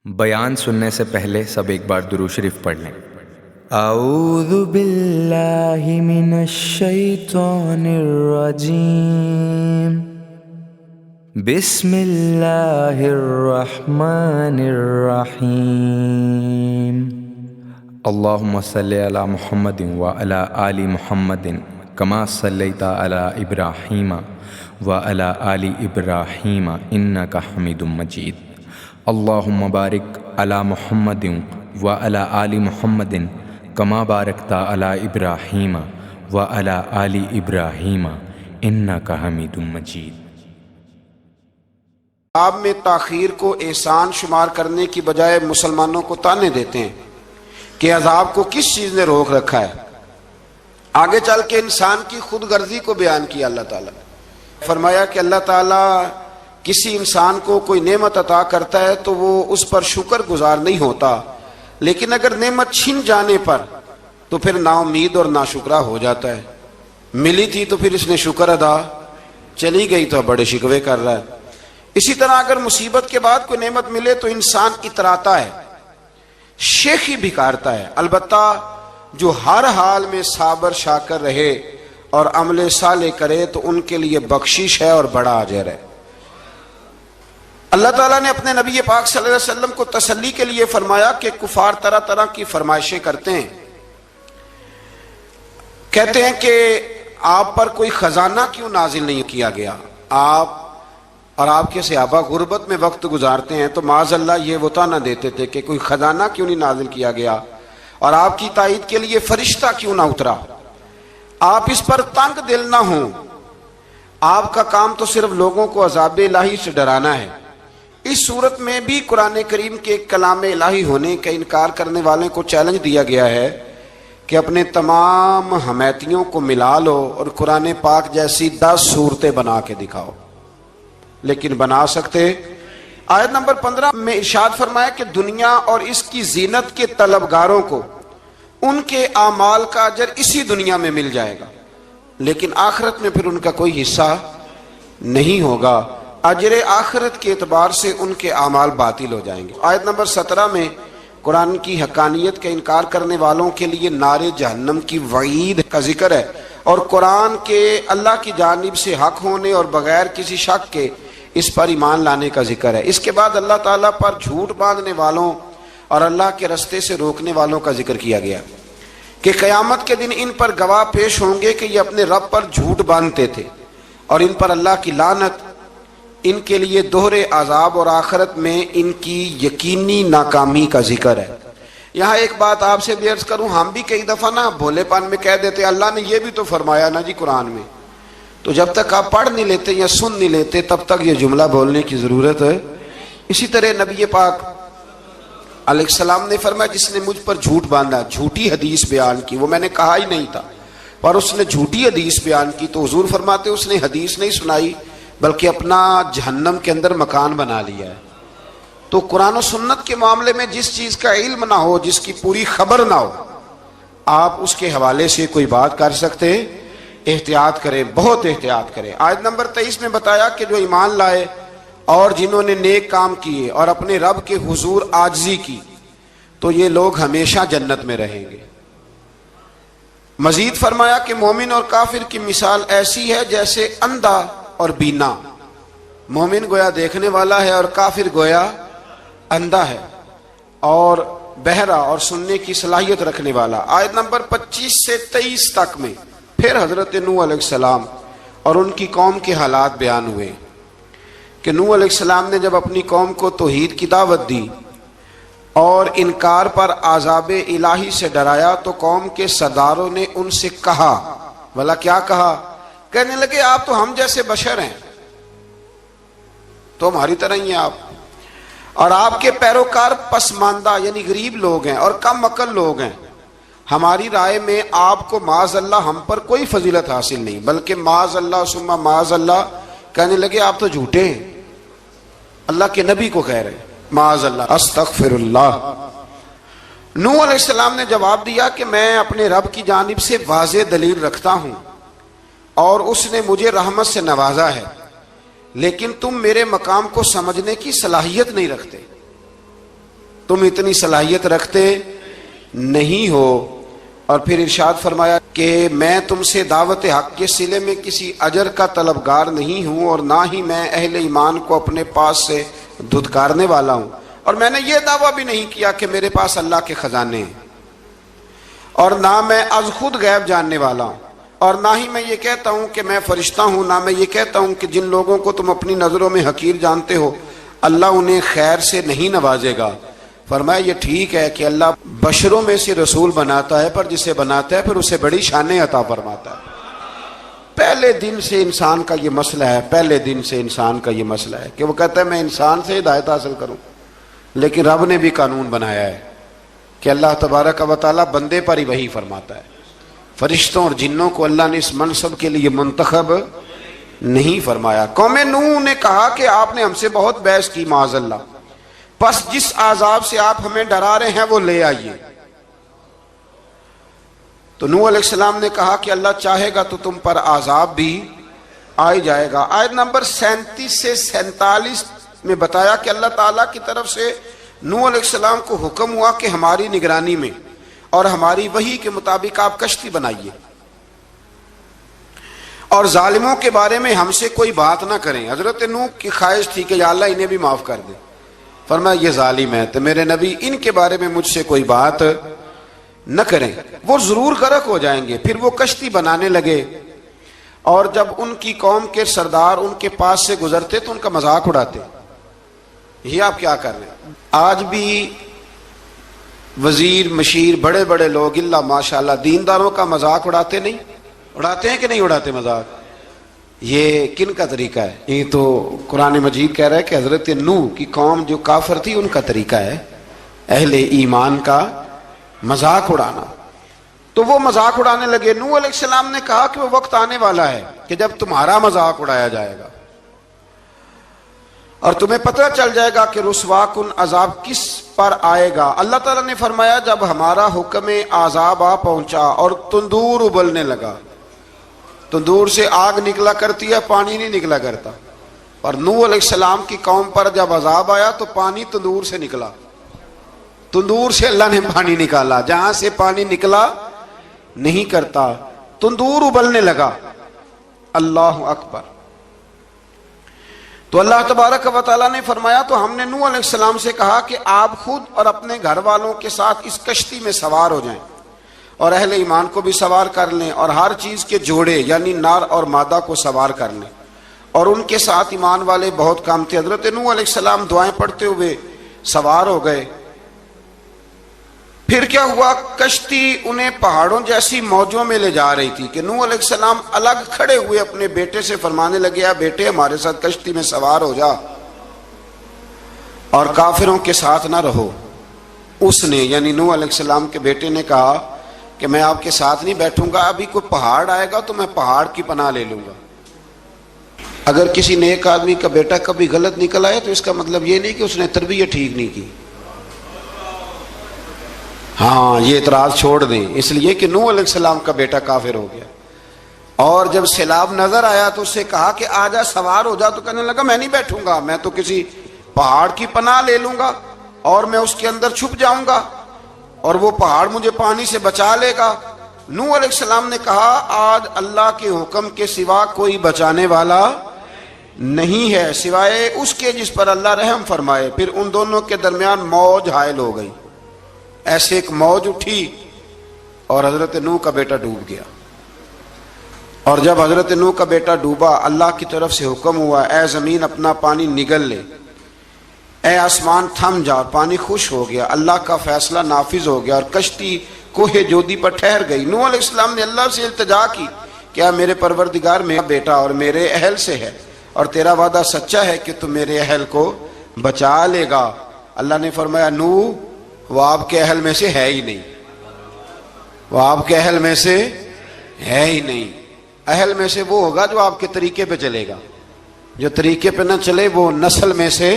بیان سننے سے پہلے سب ایک بار درود شریف پڑھ لیں۔ اعوذ باللہ من الشیطان الرجیم، بسم اللہ الرحمن الرحیم، اللہم صلی علی محمد وعلی آل محمد کما صلیت علی ابراہیم وعلی آل ابراہیم انک حمید مجید، اللہم بارک علی محمد وعلی آل محمد کما بارکت علی ابراہیم وعلی آل ابراہیم انک حمید مجید۔ آپ میں تاخیر کو احسان شمار کرنے کی بجائے مسلمانوں کو تانے دیتے ہیں کہ عذاب کو کس چیز نے روک رکھا ہے۔ آگے چل کے انسان کی خود غرضی کو بیان کیا اللہ تعالیٰ نے، فرمایا کہ اللہ تعالیٰ کسی انسان کو کوئی نعمت عطا کرتا ہے تو وہ اس پر شکر گزار نہیں ہوتا، لیکن اگر نعمت چھن جانے پر تو پھر نا امید اور ناشکرا ہو جاتا ہے۔ ملی تھی تو پھر اس نے شکر ادا، چلی گئی تو بڑے شکوے کر رہا ہے۔ اسی طرح اگر مصیبت کے بعد کوئی نعمت ملے تو انسان اتراتا ہے، شیخی بھکارتا ہے۔ البتہ جو ہر حال میں صابر شاکر رہے اور عمل صالح کرے تو ان کے لیے بخشش ہے اور بڑا اجر ہے۔ اللہ تعالیٰ نے اپنے نبی پاک صلی اللہ علیہ وسلم کو تسلی کے لیے فرمایا کہ کفار طرح طرح کی فرمائشیں کرتے ہیں، کہتے ہیں کہ آپ پر کوئی خزانہ کیوں نازل نہیں کیا گیا، آپ اور آپ کے صحابہ غربت میں وقت گزارتے ہیں تو معاذ اللہ یہ وہ طعنہ دیتے تھے کہ کوئی خزانہ کیوں نہیں نازل کیا گیا، اور آپ کی تائید کے لیے فرشتہ کیوں نہ اترا۔ آپ اس پر تنگ دل نہ ہوں، آپ کا کام تو صرف لوگوں کو عذاب الہی سے ڈرانا ہے۔ اس صورت میں بھی قرآن کریم کے کلام الہی ہونے کا انکار کرنے والے کو چیلنج دیا گیا ہے کہ اپنے تمام حمیتیوں کو ملا لو اور قرآن پاک جیسی 10 صورتیں بنا کے دکھاؤ، لیکن بنا سکتے؟ آیت نمبر 15 میں ارشاد فرمایا کہ دنیا اور اس کی زینت کے طلبگاروں کو ان کے اعمال کا اجر اسی دنیا میں مل جائے گا، لیکن آخرت میں پھر ان کا کوئی حصہ نہیں ہوگا، اجر آخرت کے اعتبار سے ان کے اعمال باطل ہو جائیں گے۔ آیت نمبر 17 میں قرآن کی حقانیت کا انکار کرنے والوں کے لیے نار جہنم کی وعید کا ذکر ہے، اور قرآن کے اللہ کی جانب سے حق ہونے اور بغیر کسی شک کے اس پر ایمان لانے کا ذکر ہے۔ اس کے بعد اللہ تعالیٰ پر جھوٹ باندھنے والوں اور اللہ کے رستے سے روکنے والوں کا ذکر کیا گیا کہ قیامت کے دن ان پر گواہ پیش ہوں گے کہ یہ اپنے رب پر جھوٹ باندھتے تھے، اور ان پر اللہ کی لعنت، ان کے لیے دوہرے عذاب اور آخرت میں ان کی یقینی ناکامی کا ذکر ہے۔ یہاں ایک بات آپ سے بھی عرض کروں، ہم بھی کئی دفعہ نا بھولے پان میں کہہ دیتے اللہ نے یہ بھی تو فرمایا نا جی قرآن میں، تو جب تک آپ پڑھ نہیں لیتے یا سن نہیں لیتے تب تک یہ جملہ بولنے کی ضرورت ہے۔ اسی طرح نبی پاک علیہ السلام نے فرمایا جس نے مجھ پر جھوٹ باندھا، جھوٹی حدیث بیان کی، وہ میں نے کہا ہی نہیں تھا پر اس نے جھوٹی حدیث بیان کی، تو حضور فرماتے اس نے حدیث نہیں سنائی بلکہ اپنا جہنم کے اندر مکان بنا لیا ہے۔ تو قرآن و سنت کے معاملے میں جس چیز کا علم نہ ہو، جس کی پوری خبر نہ ہو، آپ اس کے حوالے سے کوئی بات کر سکتے؟ احتیاط کریں، بہت احتیاط کریں۔ آیت نمبر 23 میں بتایا کہ جو ایمان لائے اور جنہوں نے نیک کام کیے اور اپنے رب کے حضور عاجزی کی تو یہ لوگ ہمیشہ جنت میں رہیں گے۔ مزید فرمایا کہ مومن اور کافر کی مثال ایسی ہے جیسے اندھا اور بینا، مومن گویا دیکھنے والا ہے اور کافر گویا اندھا ہے اور بہرا اور سننے کی صلاحیت رکھنے والا۔ آیت نمبر 25 سے 23 تک میں پھر حضرت نوح علیہ السلام اور ان کی قوم کے حالات بیان ہوئے کہ نوح علیہ السلام نے جب اپنی قوم کو توحید کی دعوت دی اور انکار پر عذاب الہی سے ڈرایا تو قوم کے سرداروں نے ان سے کہا، بھلا کیا کہا؟ کہنے لگے آپ تو ہم جیسے بشر ہیں، تو ہماری طرح ہی ہیں آپ، اور آپ کے پیروکار پسماندہ یعنی غریب لوگ ہیں اور کم عقل لوگ ہیں، ہماری رائے میں آپ کو معاذ اللہ ہم پر کوئی فضیلت حاصل نہیں، بلکہ معاذ اللہ ثم معاذ اللہ۔ کہنے لگے آپ تو جھوٹے ہیں، اللہ کے نبی کو کہہ رہے ہیں معاذ اللہ، استغفر اللہ۔ نوح علیہ السلام نے جواب دیا کہ میں اپنے رب کی جانب سے واضح دلیل رکھتا ہوں اور اس نے مجھے رحمت سے نوازا ہے، لیکن تم میرے مقام کو سمجھنے کی صلاحیت نہیں رکھتے۔ تم اتنی صلاحیت رکھتے نہیں ہو. اور پھر ارشاد فرمایا کہ میں تم سے دعوت حق کے صلے میں کسی اجر کا طلبگار نہیں ہوں اور نہ ہی میں اہل ایمان کو اپنے پاس سے دھتکارنے والا ہوں. اور میں نے یہ دعویٰ بھی نہیں کیا کہ میرے پاس اللہ کے خزانے ہیں، اور نہ میں از خود غیب جاننے والا ہوں، اور نہ ہی میں یہ کہتا ہوں کہ میں فرشتہ ہوں، نہ میں یہ کہتا ہوں کہ جن لوگوں کو تم اپنی نظروں میں حقیر جانتے ہو اللہ انہیں خیر سے نہیں نوازے گا. فرمایا یہ ٹھیک ہے کہ اللہ بشروں میں سے رسول بناتا ہے، پر جسے بناتا ہے پھر اسے بڑی شانیں عطا فرماتا ہے. پہلے دن سے انسان کا یہ مسئلہ ہے، پہلے دن سے انسان کا یہ مسئلہ ہے کہ وہ کہتا ہے میں انسان سے ہدایت حاصل کروں، لیکن رب نے بھی قانون بنایا ہے کہ اللہ تبارک و تعالیٰ بندے پر ہی وحی فرماتا ہے. فرشتوں اور جنوں کو اللہ نے اس منصب کے لیے منتخب نہیں فرمایا. قوم نوح نے کہا کہ آپ نے ہم سے بہت بحث کی معاذ اللہ، پس جس عذاب سے آپ ہمیں ڈرا رہے ہیں وہ لے آئیے. تو نوح علیہ السلام نے کہا کہ اللہ چاہے گا تو تم پر عذاب بھی آ جائے گا. آیت نمبر 37 سے 47 میں بتایا کہ اللہ تعالیٰ کی طرف سے نوح علیہ السلام کو حکم ہوا کہ ہماری نگرانی میں اور ہماری وحی کے مطابق آپ کشتی بنائیے، اور ظالموں کے بارے میں ہم سے کوئی بات نہ کریں. حضرت نوح کی خواہش تھی کہ یا اللہ انہیں بھی معاف کر دے. فرمایا یہ ظالم ہے تو میرے نبی ان کے بارے میں مجھ سے کوئی بات نہ کریں، وہ ضرور غرق ہو جائیں گے. پھر وہ کشتی بنانے لگے، اور جب ان کی قوم کے سردار ان کے پاس سے گزرتے تو ان کا مذاق اڑاتے. یہ آپ کیا کر رہے ہیں؟ آج بھی وزیر مشیر بڑے بڑے لوگ اللہ ماشاءاللہ دینداروں کا مذاق اڑاتے نہیں؟ اڑاتے ہیں کہ نہیں اڑاتے مذاق؟ یہ کن کا طریقہ ہے؟ یہ تو قرآن مجید کہہ رہا ہے کہ حضرت نوح کی قوم جو کافر تھی ان کا طریقہ ہے اہل ایمان کا مذاق اڑانا. تو وہ مذاق اڑانے لگے. نوح علیہ السلام نے کہا کہ وہ وقت آنے والا ہے کہ جب تمہارا مذاق اڑایا جائے گا اور تمہیں پتہ چل جائے گا کہ رسوا کن عذاب کس پر آئے گا. اللہ تعالیٰ نے فرمایا جب ہمارا حکم عذاب آ پہنچا اور تندور ابلنے لگا. تندور سے آگ نکلا کرتی ہے، پانی نہیں نکلا کرتا. اور نوح علیہ السلام کی قوم پر جب عذاب آیا تو پانی تندور سے نکلا. تندور سے اللہ نے پانی نکالا، جہاں سے پانی نکلا نہیں کرتا. تندور ابلنے لگا. اللہ اکبر. تو اللہ تبارک و تعالیٰ نے فرمایا تو ہم نے نوح علیہ السلام سے کہا کہ آپ خود اور اپنے گھر والوں کے ساتھ اس کشتی میں سوار ہو جائیں اور اہل ایمان کو بھی سوار کر لیں، اور ہر چیز کے جوڑے یعنی نر اور مادہ کو سوار کر لیں. اور ان کے ساتھ ایمان والے بہت کام تھے. حضرت نوح علیہ السلام دعائیں پڑھتے ہوئے سوار ہو گئے. پھر کیا ہوا؟ کشتی انہیں پہاڑوں جیسی موجوں میں لے جا رہی تھی کہ نوح علیہ السلام الگ کھڑے ہوئے اپنے بیٹے سے فرمانے لگے بیٹے ہمارے ساتھ کشتی میں سوار ہو جا اور کافروں کے ساتھ نہ رہو. اس نے یعنی نوح علیہ السلام کے بیٹے نے کہا کہ میں آپ کے ساتھ نہیں بیٹھوں گا، ابھی کوئی پہاڑ آئے گا تو میں پہاڑ کی پناہ لے لوں گا. اگر کسی نیک آدمی کا بیٹا کبھی غلط نکل آئے تو اس کا مطلب یہ نہیں کہ اس نے تربیت ٹھیک نہیں کی. ہاں یہ اعتراض چھوڑ دیں، اس لیے کہ نوح علیہ السلام کا بیٹا کافر ہو گیا. اور جب سیلاب نظر آیا تو اس سے کہا کہ آجا سوار ہو جا، تو کہنے لگا میں نہیں بیٹھوں گا، میں تو کسی پہاڑ کی پناہ لے لوں گا اور میں اس کے اندر چھپ جاؤں گا اور وہ پہاڑ مجھے پانی سے بچا لے گا. نوح علیہ السلام نے کہا آج اللہ کے حکم کے سوا کوئی بچانے والا نہیں ہے سوائے اس کے جس پر اللہ رحم فرمائے. پھر ان دونوں کے درمیان موج حائل ہو گئی. ایسے ایک موج اٹھی اور حضرت نوح کا بیٹا ڈوب گیا. اور جب حضرت نوح کا بیٹا ڈوبا اللہ کی طرف سے حکم ہوا اے زمین اپنا پانی نگل لے، اے آسمان تھم جا. پانی خوش ہو گیا، اللہ کا فیصلہ نافذ ہو گیا اور کشتی کوہ جودی پر ٹھہر گئی. نوح علیہ السلام نے اللہ سے التجا کی کیا میرے پروردگار میرا بیٹا اور میرے اہل سے ہے اور تیرا وعدہ سچا ہے کہ تم میرے اہل کو بچا لے گا. اللہ نے فرمایا نوح وہ آپ کے اہل میں سے ہے ہی نہیں، وہ آپ کے اہل میں سے ہے ہی نہیں. اہل میں سے وہ ہوگا جو آپ کے طریقے پہ چلے گا، جو طریقے پہ نہ چلے وہ نسل میں سے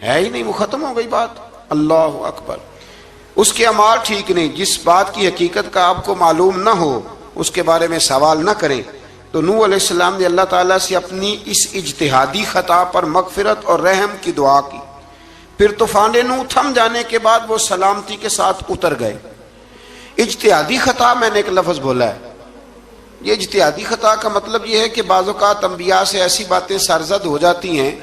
ہے ہی نہیں، وہ ختم ہو گئی بات. اللہ اکبر. اس کے اعمال ٹھیک نہیں. جس بات کی حقیقت کا آپ کو معلوم نہ ہو اس کے بارے میں سوال نہ کریں. تو نوح علیہ السلام نے اللہ تعالیٰ سے اپنی اس اجتہادی خطا پر مغفرت اور رحم کی دعا کی. پھر طوفان نوح تھم جانے کے بعد وہ سلامتی کے ساتھ اتر گئے۔ اجتہادی خطا میں نے ایک لفظ بولا ہے، یہ اجتہادی خطا کا مطلب یہ ہے کہ بعض اوقات انبیاء سے ایسی باتیں سرزد ہو جاتی ہیں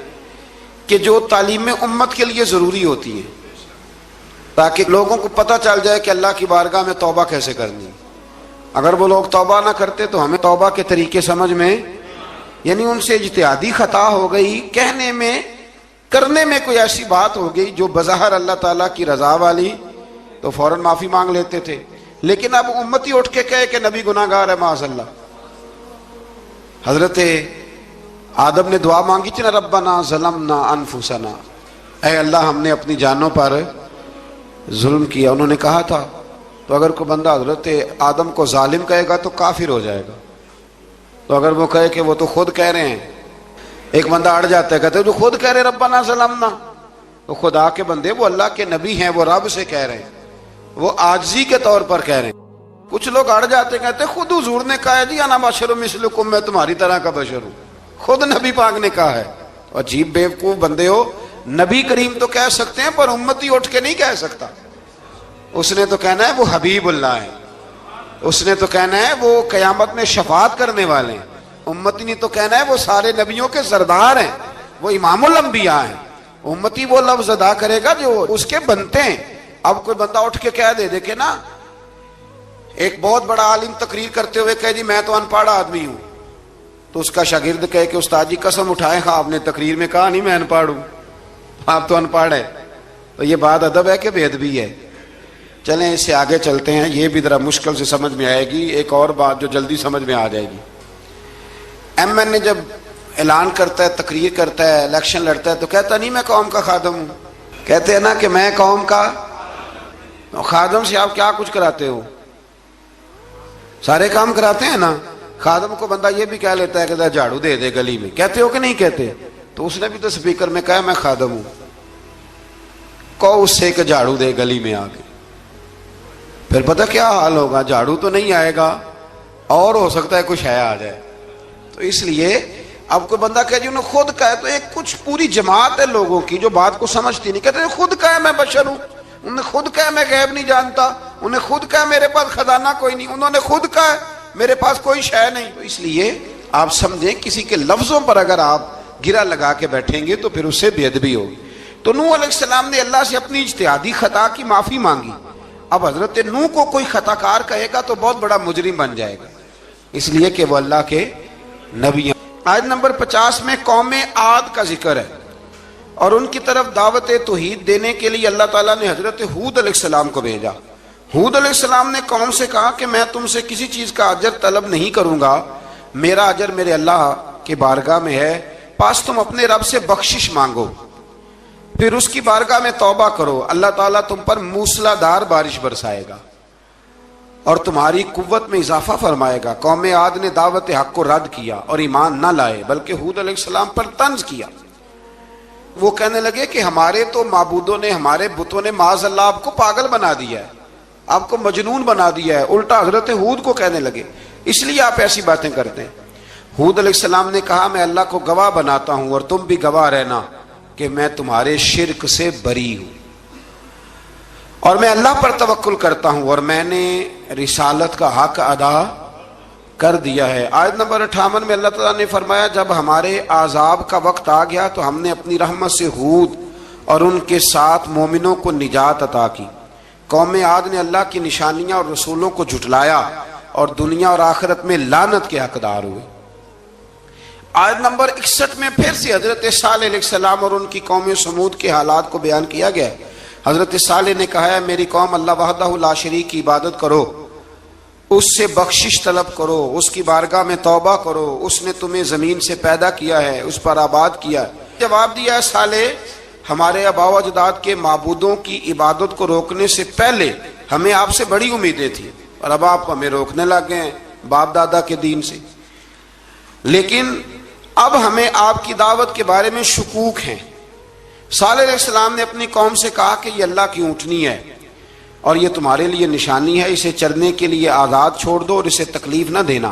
کہ جو تعلیم امت کے لیے ضروری ہوتی ہیں، تاکہ لوگوں کو پتہ چل جائے کہ اللہ کی بارگاہ میں توبہ کیسے کرنی۔ اگر وہ لوگ توبہ نہ کرتے تو ہمیں توبہ کے طریقے سمجھ میں، یعنی ان سے اجتہادی خطا ہو گئی، کہنے میں کرنے میں کوئی ایسی بات ہو گئی جو بظاہر اللہ تعالیٰ کی رضا والی، تو فوراً معافی مانگ لیتے تھے۔ لیکن اب امتی اٹھ کے کہے کہ نبی گناہ گار ہے معاذ اللہ۔ حضرت آدم نے دعا مانگی تھی نا، ربنا ظلمنا انفسنا، اے اللہ ہم نے اپنی جانوں پر ظلم کیا۔ انہوں نے کہا تھا تو اگر کوئی بندہ حضرت آدم کو ظالم کہے گا تو کافر ہو جائے گا، تو اگر وہ کہے کہ وہ تو خود کہہ رہے ہیں، ایک بندہ اڑ جاتا ہے، کہتے ہیں جو خود کہہ رہے ربنا ظلمنا، تو خدا کے بندے وہ اللہ کے نبی ہیں، وہ رب سے کہہ رہے ہیں، وہ عاجزی کے طور پر کہہ رہے ہیں۔ کچھ لوگ اڑ جاتے کہتے ہیں خود حضور نے کہا ہے جی انا بشر مثلکم، میں تمہاری طرح کا بشر ہوں، خود نبی پاک نے کہا ہے۔ عجیب بیوقوف بندے ہو، نبی کریم تو کہہ سکتے ہیں پر امتی اٹھ کے نہیں کہہ سکتا۔ اس نے تو کہنا ہے وہ حبیب اللہ ہے، اس نے تو کہنا ہے وہ قیامت میں شفاعت کرنے والے ہیں، امتی نے تو کہنا ہے وہ سارے نبیوں کے سردار ہیں، وہ امام الانبیاء ہیں۔ امتی وہ لفظ ادا کرے گا جو اس کے بنتے ہیں۔ اب کوئی بندہ اٹھ کے کہہ دے دیکھے نا، ایک بہت بڑا عالم تقریر کرتے ہوئے کہے جی میں تو ان پڑھ آدمی ہوں، تو اس کا شاگرد کہے کہ استاد جی قسم اٹھائے ہاں آپ نے تقریر میں کہا نہیں میں ان پڑھ ہوں، آپ تو ان پڑھ ہے، تو یہ بات ادب ہے کہ بے ادبی ہے؟ چلیں اس سے آگے چلتے ہیں، یہ بھی ذرا مشکل سے سمجھ میں آئے گی۔ ایک اور بات جو جلدی سمجھ میں آ جائے گی، ایم این اے جب اعلان کرتا ہے، تقریر کرتا ہے، الیکشن لڑتا ہے، تو کہتا نہیں میں قوم کا خادم ہوں، کہتے ہیں نا کہ میں قوم کا خادم سے آپ کیا کچھ کراتے ہو؟ سارے کام کراتے ہیں نا۔ خادم کو بندہ یہ بھی کہہ لیتا ہے کہ جھاڑو دے دے گلی میں، کہتے ہو کہ نہیں کہتے؟ تو اس نے بھی تو سپیکر میں کہا میں خادم ہوں، کہو اس سے کہ جھاڑو دے گلی میں آ کے، پھر پتہ کیا حال ہوگا؟ جھاڑو تو نہیں آئے گا اور ہو سکتا ہے کچھ ہے آ جائے۔ تو اس لیے اب کوئی بندہ کہے جی انہوں نے خود کہا ہے، تو ایک کچھ پوری جماعت ہے لوگوں کی جو بات کو سمجھتی نہیں، کہتے ہیں خود کہا ہے میں بشر ہوں، انہوں نے خود کہا میں غیب نہیں جانتا، انہوں نے خود کہا میرے پاس خزانہ کوئی نہیں، انہوں نے خود کہا میرے پاس کوئی شے نہیں۔ تو اس لیے آپ سمجھیں کسی کے لفظوں پر اگر آپ گرا لگا کے بیٹھیں گے تو پھر اس سے بے ادبی ہوگی۔ تو نوح علیہ السلام نے اللہ سے اپنی اجتہادی خطا کی معافی مانگی۔ اب حضرت نوح کو کوئی خطا کار کہے گا تو بہت بڑا مجرم بن جائے گا، اس لیے کہ وہ اللہ کے نبی ہیں۔ آیت نمبر 50 میں قوم عاد کا ذکر ہے، اور ان کی طرف دعوت توحید دینے کے لیے اللہ تعالیٰ نے حضرت ہود علیہ السلام کو بھیجا۔ ہود علیہ السلام نے قوم سے کہا کہ میں تم سے کسی چیز کا اجر طلب نہیں کروں گا، میرا اجر میرے اللہ کی بارگاہ میں ہے، پاس تم اپنے رب سے بخشش مانگو، پھر اس کی بارگاہ میں توبہ کرو، اللہ تعالیٰ تم پر موسلا دار بارش برسائے گا اور تمہاری قوت میں اضافہ فرمائے گا۔ قوم عاد نے دعوت حق کو رد کیا اور ایمان نہ لائے، بلکہ ہود علیہ السلام پر طنز کیا۔ وہ کہنے لگے کہ ہمارے تو معبودوں نے، ہمارے بتوں نے معاذ اللہ آپ کو پاگل بنا دیا ہے، آپ کو مجنون بنا دیا ہے، الٹا حضرت ہود کو کہنے لگے اس لیے آپ ایسی باتیں کرتے ہیں۔ ہود علیہ السلام نے کہا میں اللہ کو گواہ بناتا ہوں اور تم بھی گواہ رہنا کہ میں تمہارے شرک سے بری ہوں، اور میں اللہ پر توکل کرتا ہوں، اور میں نے رسالت کا حق ادا کر دیا ہے۔ آیت نمبر 58 میں اللہ تعالیٰ نے فرمایا جب ہمارے عذاب کا وقت آ گیا تو ہم نے اپنی رحمت سے ہود اور ان کے ساتھ مومنوں کو نجات عطا کی۔ قوم عاد نے اللہ کی نشانیاں اور رسولوں کو جھٹلایا اور دنیا اور آخرت میں لعنت کے حقدار ہوئے۔ آیت نمبر 61 میں پھر سے حضرت صالح علیہ السلام اور ان کی قوم سمود کے حالات کو بیان کیا گیا ہے۔ حضرت صالح نے کہا ہے میری قوم اللہ وحدہ لا شریک کی عبادت کرو، اس سے بخشش طلب کرو، اس کی بارگاہ میں توبہ کرو، اس نے تمہیں زمین سے پیدا کیا ہے، اس پر آباد کیا ہے۔ جواب دیا ہے صالح ہمارے آباء و اجداد کے معبودوں کی عبادت کو روکنے سے پہلے ہمیں آپ سے بڑی امیدیں تھیں، اور اب آپ ہمیں روکنے لگ گئے ہیں باپ دادا کے دین سے، لیکن اب ہمیں آپ کی دعوت کے بارے میں شکوک ہیں۔ صالح علیہ السلام نے اپنی قوم سے کہا کہ یہ اللہ کی اونٹنی ہے اور یہ تمہارے لیے نشانی ہے، اسے چرنے کے لیے آزاد چھوڑ دو اور اسے تکلیف نہ دینا۔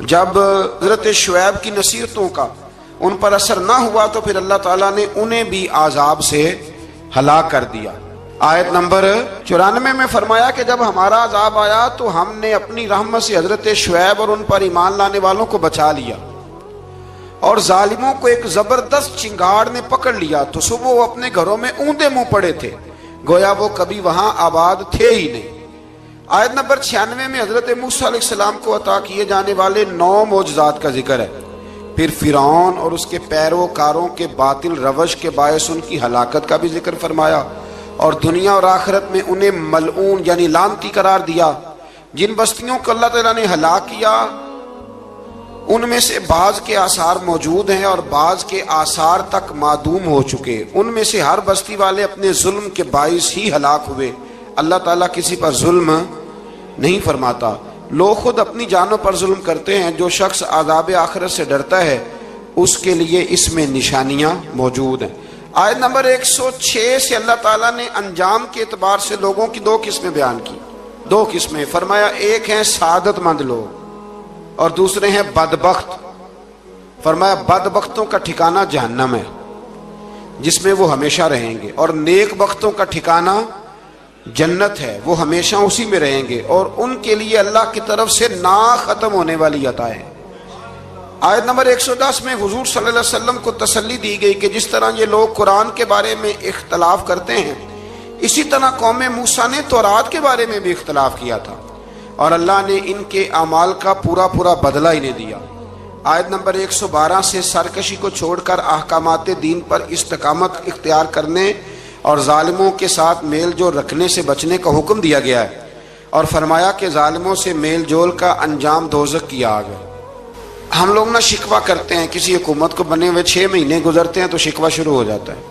جب حضرت شعیب کی نصیحتوں کا ان پر اثر نہ ہوا تو پھر اللہ تعالیٰ نے انہیں بھی عذاب سے ہلاک کر دیا۔ آیت نمبر 94 میں فرمایا کہ جب ہمارا عذاب آیا تو ہم نے اپنی رحمت سے حضرت شعیب اور ان پر ایمان لانے والوں کو بچا لیا، اور ظالموں کو ایک زبردست چنگاڑ نے پکڑ لیا تو صبح وہ اپنے گھروں میں اوندے منہ پڑے تھے، گویا وہ کبھی وہاں آباد تھے ہی نہیں۔ آیت نمبر 96 میں حضرت موسیٰ علیہ السلام کو عطا کیے جانے والے 9 معجزات کا ذکر ہے۔ پھر فرعون اور اس کے پیروکاروں کے باطل روش کے باعث ان کی ہلاکت کا بھی ذکر فرمایا، اور دنیا اور آخرت میں انہیں ملعون یعنی لعنتی قرار دیا۔ جن بستیوں کو اللہ تعالیٰ نے ہلاک کیا ان میں سے بعض کے آثار موجود ہیں اور بعض کے آثار تک معدوم ہو چکے۔ ان میں سے ہر بستی والے اپنے ظلم کے باعث ہی ہلاک ہوئے۔ اللہ تعالیٰ کسی پر ظلم نہیں فرماتا، لوگ خود اپنی جانوں پر ظلم کرتے ہیں۔ جو شخص عذاب آخرت سے ڈرتا ہے اس کے لیے اس میں نشانیاں موجود ہیں۔ آیت نمبر 106 سے اللہ تعالیٰ نے انجام کے اعتبار سے لوگوں کی 2 قسمیں بیان کی، 2 قسمیں فرمایا، ایک ہیں سعادت مند لوگ اور دوسرے ہیں بدبخت۔ فرمایا بدبختوں کا ٹھکانہ جہنم ہے جس میں وہ ہمیشہ رہیں گے، اور نیک بختوں کا ٹھکانہ جنت ہے، وہ ہمیشہ اسی میں رہیں گے، اور ان کے لیے اللہ کی طرف سے نا ختم ہونے والی عطا ہے۔ آیت نمبر 110 میں حضور صلی اللہ علیہ وسلم کو تسلی دی گئی کہ جس طرح یہ لوگ قرآن کے بارے میں اختلاف کرتے ہیں، اسی طرح قوم موسیٰ نے تورات کے بارے میں بھی اختلاف کیا تھا، اور اللہ نے ان کے اعمال کا پورا بدلہ انہیں دیا۔ آیت نمبر 112 سے سرکشی کو چھوڑ کر احکامات دین پر استقامت اختیار کرنے اور ظالموں کے ساتھ میل جول رکھنے سے بچنے کا حکم دیا گیا ہے، اور فرمایا کہ ظالموں سے میل جول کا انجام دوزخ کی آگ ہے۔ ہم لوگ نہ شکوہ کرتے ہیں، کسی حکومت کو بنے ہوئے 6 مہینے گزرتے ہیں تو شکوہ شروع ہو جاتا ہے،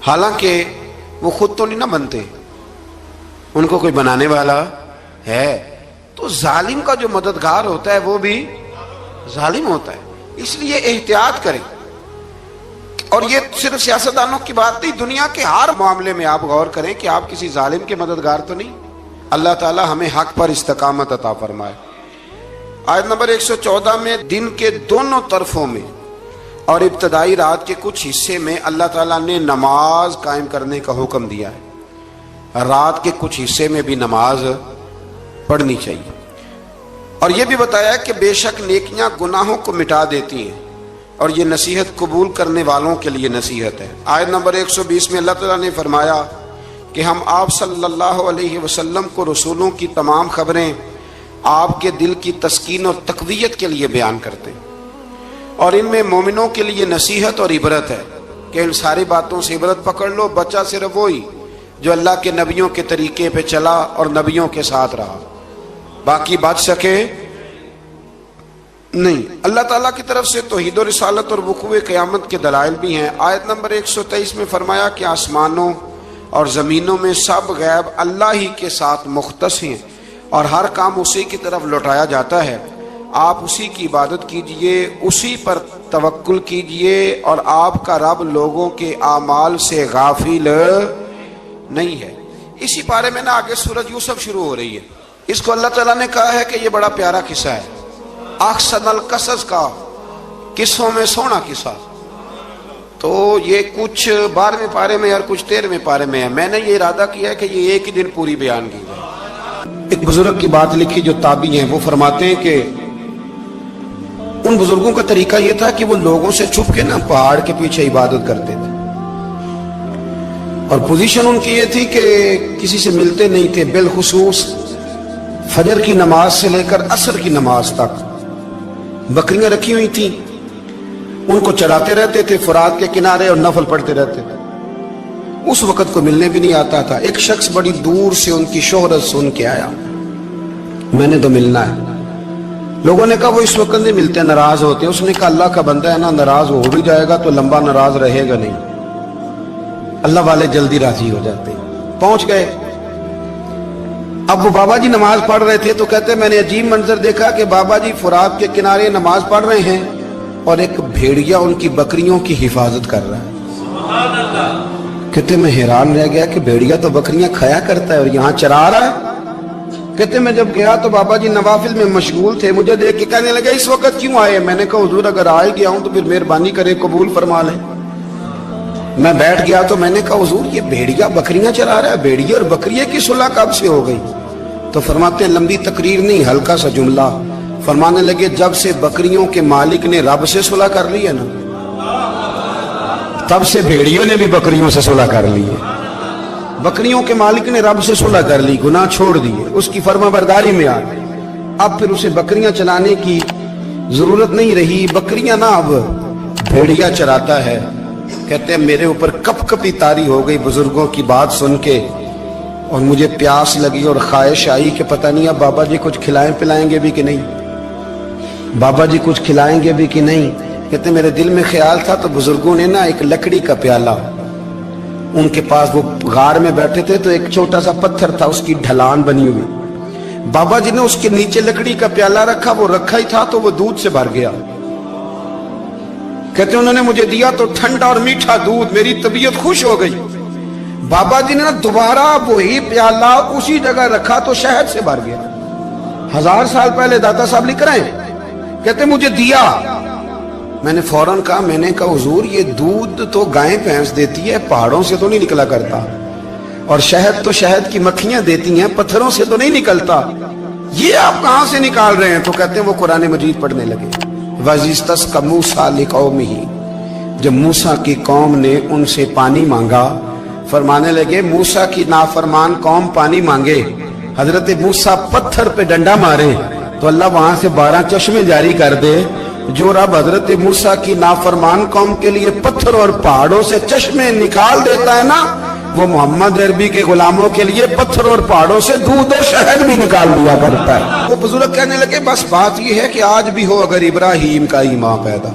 حالانکہ وہ خود تو نہیں نہ بنتے، ان کو کوئی بنانے والا ہے۔ تو ظالم کا جو مددگار ہوتا ہے وہ بھی ظالم ہوتا ہے، اس لیے احتیاط کریں۔ اور یہ صرف سیاستدانوں کی بات نہیں، دنیا کے ہر معاملے میں آپ غور کریں کہ آپ کسی ظالم کے مددگار تو نہیں۔ اللہ تعالی ہمیں حق پر استقامت عطا فرمائے۔ آیت نمبر 114 میں دن کے دونوں طرفوں میں اور ابتدائی رات کے کچھ حصے میں اللہ تعالیٰ نے نماز قائم کرنے کا حکم دیا ہے، رات کے کچھ حصے میں بھی نماز پڑھنی چاہیے، اور یہ بھی بتایا کہ بے شک نیکیاں گناہوں کو مٹا دیتی ہیں، اور یہ نصیحت قبول کرنے والوں کے لیے نصیحت ہے۔ آیت نمبر 120 میں اللہ تعالیٰ نے فرمایا کہ ہم آپ صلی اللہ علیہ وسلم کو رسولوں کی تمام خبریں آپ کے دل کی تسکین اور تقویت کے لیے بیان کرتے ہیں، اور ان میں مومنوں کے لیے نصیحت اور عبرت ہے کہ ان ساری باتوں سے عبرت پکڑ لو۔ بچہ صرف وہی جو اللہ کے نبیوں کے طریقے پہ چلا اور نبیوں کے ساتھ رہا، باقی بچ سکے نہیں۔ اللہ تعالیٰ کی طرف سے توحید و رسالت اور وقوع قیامت کے دلائل بھی ہیں۔ آیت نمبر 123 میں فرمایا کہ آسمانوں اور زمینوں میں سب غیب اللہ ہی کے ساتھ مختص ہیں، اور ہر کام اسی کی طرف لوٹایا جاتا ہے۔ آپ اسی کی عبادت کیجئے، اسی پر توکل کیجئے، اور آپ کا رب لوگوں کے اعمال سے غافل نہیں ہے۔ اسی بارے میں نا آگے سورۃ یوسف شروع ہو رہی ہے، اس کو اللہ تعالیٰ نے کہا ہے کہ یہ بڑا پیارا قصہ ہے، احسن القصص کا، قصوں میں سونا قصہ۔ تو یہ کچھ 12ویں پارے میں اور کچھ 13ویں پارے میں ہے۔ میں نے یہ ارادہ کیا ہے کہ یہ ایک ہی دن پوری بیان کی جائے۔ ایک بزرگ کی بات لکھی جو تابعی ہیں، وہ فرماتے ہیں کہ ان بزرگوں کا طریقہ یہ تھا کہ وہ لوگوں سے چھپ کے نا پہاڑ کے پیچھے عبادت کرتے تھے، اور پوزیشن ان کی یہ تھی کہ کسی سے ملتے نہیں تھے، بالخصوص فجر کی نماز سے لے کر عصر کی نماز تک بکریاں رکھی ہوئی تھیں، ان کو چراتے رہتے تھے فرات کے کنارے اور نفل پڑھتے رہتے تھے۔ اس وقت کو ملنے بھی نہیں آتا تھا۔ ایک شخص بڑی دور سے ان کی شہرت سن کے آیا، میں نے تو ملنا ہے۔ لوگوں نے کہا وہ اس وقت نہیں ملتے، ناراض ہوتے ہیں۔ اس نے کہا اللہ کا بندہ ہے نا، ناراض ہو بھی جائے گا تو لمبا ناراض رہے گا نہیں، اللہ والے جلدی راضی ہو جاتے ہیں۔ پہنچ گئے، اب وہ بابا جی نماز پڑھ رہے تھے تو کہتے میں نے عجیب منظر دیکھا کہ بابا جی فرات کے کنارے نماز پڑھ رہے ہیں اور ایک بھیڑیا ان کی بکریوں کی حفاظت کر رہا ہے۔ کہتے میں حیران رہ گیا کہ بھیڑیا تو بکریاں کھایا کرتا ہے اور یہاں چرا رہا ہے۔ کہتے میں جب گیا تو بابا جی نوافل میں مشغول تھے، مجھے دیکھ کے کہنے لگے اس وقت کیوں آئے؟ میں نے کہا حضور اگر آ ہی گیا ہوں تو پھر مہربانی کرے قبول فرما لیں۔ میں بیٹھ گیا تو میں نے کہا حضور یہ بھیڑیا بکریاں چرا رہا ہے، بھیڑیا اور بکریے کی صلح کب سے ہو گئی؟ تو فرماتے ہیں لمبی تقریر نہیں، ہلکا سا جملہ، فرمانے لگے جب سے بکریوں کے مالک نے رب سے صلح کر لی ہے نا، تب سے بھیڑیوں نے بھی بکریوں سے صلح کر لی ہے۔ بکریوں کے مالک نے رب سے صلح کر لی، گناہ چھوڑ دیے، اس کی فرما برداری میں آ گئے، اب پھر اسے بکریاں چلانے کی ضرورت نہیں رہی، بکریاں نہ اب بھیڑیا چراتا ہے۔ کہتے ہیں میرے اوپر کپ کپی طاری ہو گئی بزرگوں کی بات سن کے، اور مجھے پیاس لگی اور خواہش آئی کہ پتہ نہیں اب بابا جی کچھ کھلائیں پلائیں گے بھی کہ نہیں، بابا جی کچھ کھلائیں گے بھی کہ نہیں۔ کہتے میرے دل میں خیال تھا تو بزرگوں نے نا ایک لکڑی کا پیالہ، ان کے پاس وہ غار میں بیٹھے تھے تو ایک چھوٹا سا پتھر تھا، اس کی ڈھلان بنی ہوئی، بابا جی نے اس کے نیچے لکڑی کا پیالہ رکھا، وہ رکھا ہی تھا تو وہ دودھ سے بھر گیا۔ کہتے انہوں نے مجھے دیا تو ٹھنڈا اور میٹھا دودھ، میری طبیعت خوش ہو گئی۔ بابا جی نے دوبارہ وہی پیالہ اسی جگہ رکھا تو شہد سے بھر گیا۔ 1000 سال پہلے داتا صاحب لکھ رہے ہیں، کہتے مجھے دیا، میں نے فوراً کہا، میں نے کہا حضور یہ دودھ تو گائیں بھینس دیتی ہے، پہاڑوں سے تو نہیں نکلا کرتا، اور شہد تو شہد کی مکھیاں دیتی ہیں، پتھروں سے تو نہیں نکلتا، یہ آپ کہاں سے نکال رہے ہیں؟ تو کہتے ہیں وہ قرآن مجید پڑھنے لگے۔ وَإِذِ اسْتَسْقَى مُوسَىٰ لِقَوْمِهِ، جب موسیٰ کی قوم نے ان سے پانی مانگا، فرمانے لگے موسیٰ کی نافرمان قوم پانی مانگے، حضرت موسیٰ پتھر پہ ڈنڈا مارے تو اللہ وہاں سے 12 چشمے جاری کر دے۔ جو رب حضرت موسیٰ کی نافرمان قوم کے لیے پتھر اور پہاڑوں سے چشمے نکال دیتا ہے نا، وہ محمد عربی کے غلاموں کے لیے پتھر اور پہاڑوں سے دودھ اور شہد بھی نکال دیا کرتا ہے۔ وہ بزرگ کہنے لگے بس بات یہ ہے کہ آج بھی ہو اگر ابراہیم کا ایمان پیدا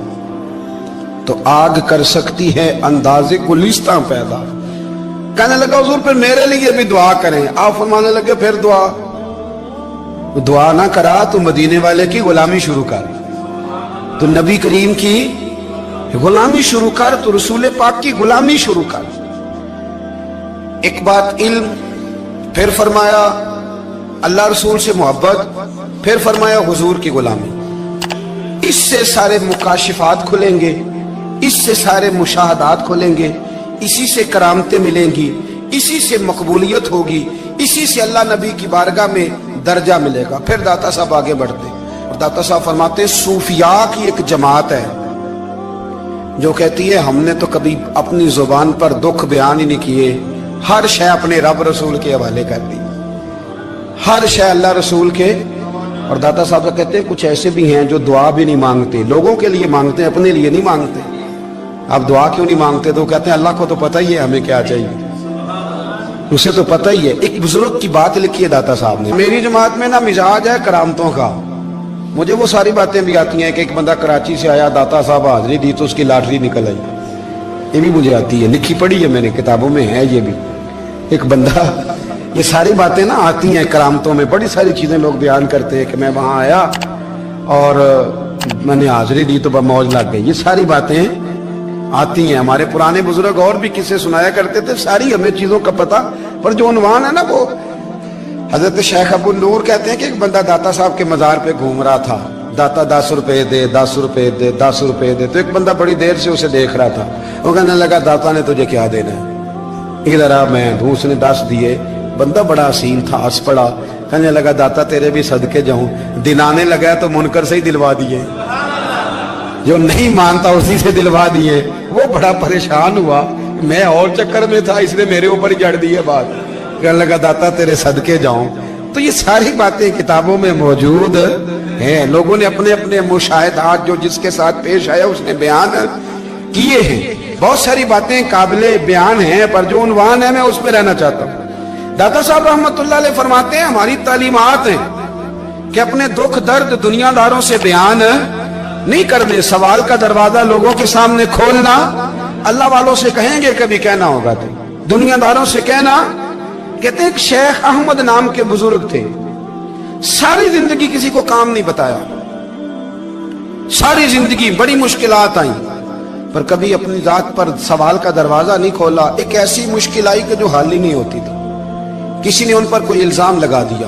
تو آگ کر سکتی ہے انداز گلستاں پیدا۔ کہنے لگا حضور پھر میرے لیے بھی دعا کریں۔ آپ فرمانے لگے پھر دعا نہ کرا تو مدینے والے کی غلامی شروع کر، تو نبی کریم کی غلامی شروع کر، تو رسول پاک کی غلامی شروع کر۔ ایک بات علم، پھر فرمایا اللہ رسول سے محبت، پھر فرمایا حضور کی غلامی۔ اس سے سارے مکاشفات کھلیں گے، اس سے سارے مشاہدات کھلیں گے، اسی سے کرامتیں ملیں گی، اسی سے مقبولیت ہوگی، اسی سے اللہ نبی کی بارگاہ میں درجہ ملے گا۔ پھر داتا صاحب آگے بڑھتے اور داتا صاحب فرماتے ہیں صوفیاء کی ایک جماعت ہے جو کہتی ہے ہم نے تو کبھی اپنی زبان پر دکھ بیان ہی نہیں کیے، ہر شے اپنے رب رسول کے حوالے کر دی، ہر شے اللہ رسول کے۔ اور داتا صاحب کہتے ہیں کچھ ایسے بھی ہیں جو دعا بھی نہیں مانگتے، لوگوں کے لیے مانگتے ہیں، اپنے لیے نہیں مانگتے۔ آپ دعا کیوں نہیں مانگتے؟ تو کہتے ہیں اللہ کو تو پتہ ہی ہے ہمیں کیا چاہیے، اسے تو پتہ ہی ہے۔ ایک بزرگ کی بات لکھی ہے داتا صاحب نے، میری جماعت میں نا مزاج ہے کرامتوں کا، مجھے وہ ساری باتیں بھی آتی ہیں کہ ایک بندہ کراچی سے آیا، داتا صاحب حاضری دی تو اس کی لاٹری نکل آئی، یہ بھی مجھے آتی ہے، لکھی پڑھی ہے میں نے، کتابوں میں ہے یہ بھی۔ ایک بندہ، یہ ساری باتیں نا آتی ہیں کرامتوں میں، بڑی ساری چیزیں لوگ بیان کرتے ہیں کہ میں وہاں آیا اور میں نے حاضری دی تو موج لگ گئی، یہ ساری باتیں آتی ہیں۔ ہمارے پرانے بزرگ اور بھی قصے سنایا کرتے تھے، ساری ہمیں چیزوں کا پتہ، پر جو عنوان ہے نا وہ حضرت شیخ ابو نور کہتے ہیں کہ ایک بندہ داتا صاحب کے مزار پہ گھوم رہا تھا، داتا 10 روپے دے، 10 روپے دے، 10 روپے دے، تو ایک بندہ بڑی دیر سے اسے دیکھ رہا تھا، وہ کہنے لگا داتا نے تجھے کیا دینا ہے، ادھر آ میں دوں، اس نے 10 دیے، بندہ بڑا حسین تھا، ہنس پڑا، کہنے لگا داتا تیرے بھی صدقے جاؤں، دلانے لگا تو منکر سے ہی دلوا دیے، جو نہیں مانتا اسی سے دلوا دیے۔ وہ بڑا پریشان ہوا، میں اور چکر میں تھا، اس نے میرے اوپر ہی جڑ دی ہے بات، کہنے لگا داتا تیرے صدقے جاؤں۔ تو یہ ساری باتیں کتابوں میں موجود ہیں، لوگوں نے اپنے اپنے مشاہدات جو جس کے ساتھ پیش آیا اس نے بیان کیے ہیں، بہت ساری باتیں قابل بیان ہیں، پر جو عنوان ہے میں اس پہ رہنا چاہتا ہوں۔ داتا صاحب رحمت اللہ علیہ فرماتے ہیں ہماری تعلیمات ہیں کہ اپنے دکھ درد دنیا داروں سے بیان نہیں کرنے، سوال کا دروازہ لوگوں کے سامنے کھولنا، اللہ والوں سے کہیں گے کبھی کہنا ہوگا تو دنیا داروں سے کہنا۔ کہتے ہیں ایک شیخ احمد نام کے بزرگ تھے، ساری زندگی کسی کو کام نہیں بتایا، ساری زندگی بڑی مشکلات آئیں، پر کبھی اپنی ذات پر سوال کا دروازہ نہیں کھولا۔ ایک ایسی مشکل آئی کہ جو حل ہی نہیں ہوتی تھی، کسی نے ان پر کوئی الزام لگا دیا،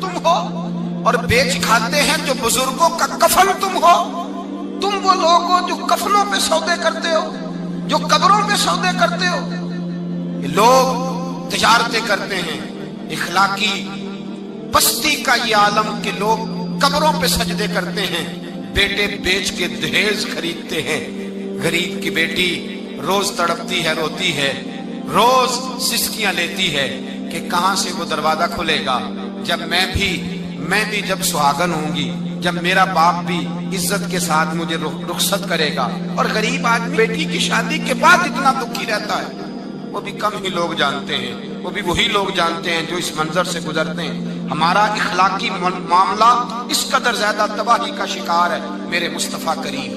تم ہو اور بیچ کھاتے ہیں جو بزرگوں کا کفن تم ہو. تم وہ لوگ ہو جو کفنوں پہ سودے کرتے ہو، جو قبروں پہ سودے کرتے ہو. یہ لوگ تجارتیں کرتے ہیں، اخلاقی پستی کا یہ عالم کہ لوگ قبروں پہ سجدے کرتے ہیں، بیٹے بیچ کے دہیز خریدتے ہیں. غریب کی بیٹی روز تڑپتی ہے، روتی ہے، روز سسکیاں لیتی ہے کہ کہاں سے وہ دروازہ کھلے گا جب میں بھی جب سہاگن ہوں گی، جب میرا باپ بھی عزت کے ساتھ مجھے رخصت کرے گا. اور غریب آدمی بیٹی کی شادی کے بعد اتنا دکھی رہتا ہے، وہ بھی کم ہی لوگ جانتے ہیں، وہ بھی وہی لوگ جانتے ہیں جو اس منظر سے گزرتے ہیں. ہمارا اخلاقی معاملہ اس قدر زیادہ تباہی کا شکار ہے. میرے مصطفیٰ کریم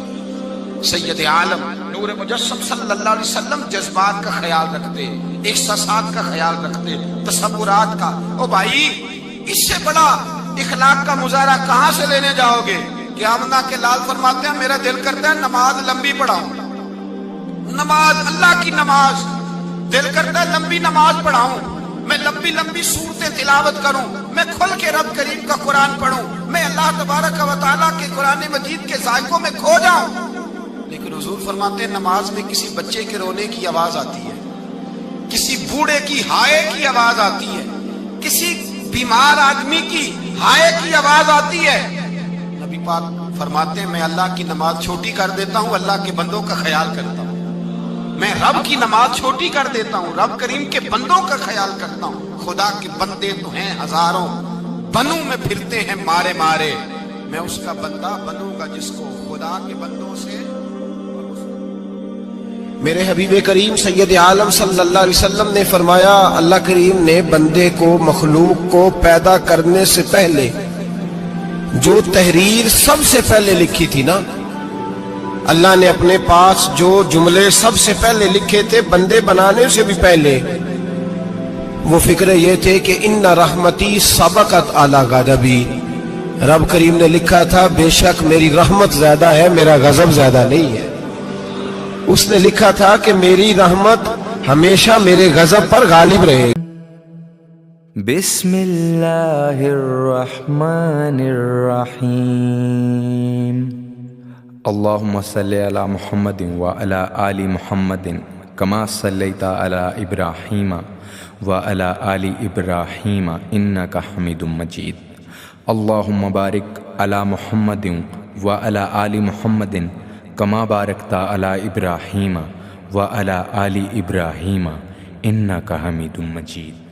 سید عالم نور مجسم صلی اللہ علیہ وسلم جذبات کا خیال رکھتے، احساسات کا خیال رکھتے، تصورات کا. او بھائی، اس سے بڑا اخلاق کا مظاہرہ کہاں سے لینے جاؤ گے؟ کہ آمنہ کے لال فرماتے ہیں میرا دل کرتا ہے نماز لمبی پڑھاؤں، نماز اللہ کی نماز، دل کرتا ہے لمبی نماز پڑھاؤں، میں لمبی لمبی صورتیں تلاوت کروں، میں کھل کے رب کریم کا قرآن پڑھوں، میں اللہ تبارک و تعالیٰ کے قرآن مجید کے ذائقوں میں کھو جاؤں. لیکن حضور فرماتے ہیں نماز میں کسی بچے کے رونے کی آواز آتی ہے، کسی بوڑھے کی ہائے کی آواز آتی ہے، کسی بیمار آدمی کی ہائے کی آواز آتی ہے. نبی پاک فرماتے ہیں میں اللہ کی نماز چھوٹی کر دیتا ہوں، اللہ کے بندوں کا خیال کرتا ہوں. میں رب کی نماز چھوٹی کر دیتا ہوں، رب کریم کے بندوں کا خیال کرتا ہوں. خدا کے بندے تو ہیں ہزاروں، بنوں میں پھرتے ہیں مارے مارے، میں اس کا بندہ بنوں گا جس کو خدا کے بندوں سے. میرے حبیب کریم سید عالم صلی اللہ علیہ وسلم نے فرمایا اللہ کریم نے بندے کو، مخلوق کو پیدا کرنے سے پہلے جو تحریر سب سے پہلے لکھی تھی نا، اللہ نے اپنے پاس جو جملے سب سے پہلے لکھے تھے بندے بنانے سے بھی پہلے، وہ فکر یہ تھے کہ ان رحمتی سبقت اعلی غضبی. رب کریم نے لکھا تھا بے شک میری رحمت زیادہ ہے، میرا غضب زیادہ نہیں ہے. اس نے لکھا تھا کہ میری رحمت ہمیشہ میرے غضب پر غالب رہے. بسم اللہ الرحمن الرحیم. اللہم صلی علی محمد وعلی آل محمد کما صلیت علی ابراہیم وعلی آل ابراہیم انک حمید مجید. اللہم بارک علی محمد وعلی آل محمد کما بارکت علی ابراہیم وعلی آل ابراہیم انک حمید مجید.